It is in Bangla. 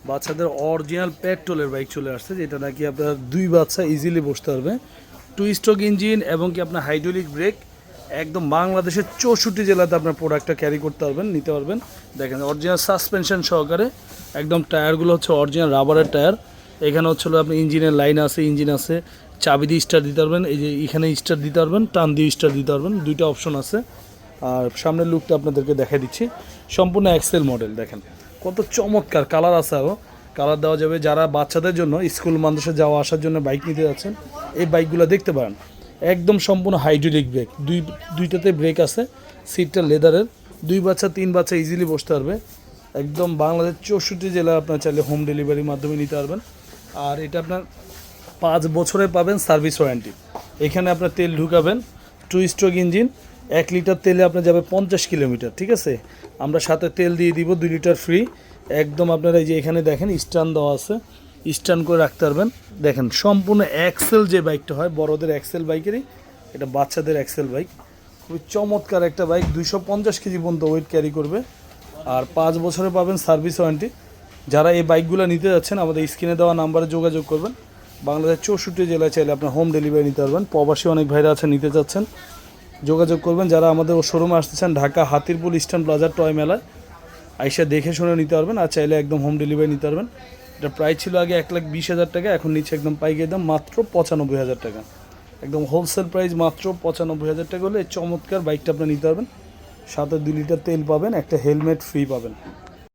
বাচ্চাদের অরিজিনাল পেট্রোলের বাইক চলে আসছে, যেটা নাকি আপনার 2 বাচ্চা ইজিলি বসতে পারবে। 2 স্ট্রোক ইঞ্জিন এবং কি আপনার হাইড্রোলিক ব্রেক, একদম বাংলাদেশের 64 জেলাতে আপনার প্রোডাক্টটা ক্যারি করতে পারবেন, নিতে পারবেন। দেখেন অরিজিনাল সাসপেনশন সহকারে, একদম টায়ারগুলো হচ্ছে অরিজিনাল রাবারের টায়ার। এখানে হচ্ছে আপনি ইঞ্জিনের লাইন আছে, ইঞ্জিন আছে, চাবি দিয়ে স্টার্ট দিতে পারবেন, এই যে এখানে স্টার্ট দিতে পারবেন, টান দিয়ে স্টার্ট দিতে পারবেন, দুইটা অপশন আছে। আর সামনের লুকটা আপনাদেরকে দেখাই দিচ্ছি, সম্পূর্ণ এক্সেল মডেল। দেখেন কত চমৎকার কালার আছে, আরও কালার দেওয়া যাবে। যারা বাচ্চাদের জন্য স্কুল মানুষের যাওয়া আসার জন্য বাইক নিতে যাচ্ছেন, এই বাইকগুলো দেখতে পারেন। একদম সম্পূর্ণ হাইড্রোলিক ব্রেক, দুইটাতে ব্রেক আছে, সিটটা লেদারের। 2 বাচ্চা 3 বাচ্চা ইজিলি বসতে পারবে। একদম বাংলাদেশ 64 জেলা আপনার চাইলে হোম ডেলিভারির মাধ্যমে নিতে পারবেন। আর এটা আপনার 5 বছরে পাবেন সার্ভিস ওয়ারেন্টি। এখানে আপনার তেল ঢুকাবেন, 2 স্ট্রোক ইঞ্জিন, 1 লিটার তেলে আপনার যাবে 50 কিলোমিটার, ঠিক আছে। আমরা সাথে তেল দিয়ে দিব 2 লিটার ফ্রি। একদম আপনারা এই যে এখানে দেখেন স্ট্যান্ড দেওয়া আছে, স্ট্যান্ড করে রাখতে পারবেন। দেখেন সম্পূর্ণ এক্সেল যে বাইকটা হয়, বড়দের এক্সেল বাইকেরই এটা, বাচ্চাদের এক্সেল বাইক। খুবই চমৎকার একটা বাইক, 250 কেজি পর্যন্ত ওয়েট ক্যারি করবে। আর 5 বছরে পাবেন সার্ভিস ওয়ারেন্টি। যারা এই বাইকগুলো নিতে যাচ্ছেন আমাদের স্ক্রিনে দেওয়া নাম্বারে যোগাযোগ করবেন। বাংলাদেশ 64 জেলায় চাইলে আপনার হোম ডেলিভারি নিতে পারবেন। প্রবাসী অনেক ভাইরা আছেন, নিতে চাচ্ছেন, যোগাযোগ করবেন। যারা আমাদের শোরুমে আসতে চান, ঢাকা হাতিরপুল ইস্টার্ন প্লাজার টয় মেলায় আইসা দেখে শুনে নিতে পারবেন। আর চাইলে একদম হোম ডেলিভারি নিতে পারবেন। এটা প্রাইস ছিল আগে 1,20,000 টাকা, এখন নিচ্ছে একদম পাইকারি দাম মাত্র 95,000 টাকা। একদম হোলসেল প্রাইস মাত্র 95,000 টাকা হলে এই চমৎকার বাইকটা আপনি নিতে পারবেন। সাথে 2 লিটার তেল পাবেন, একটা হেলমেট ফ্রি পাবেন।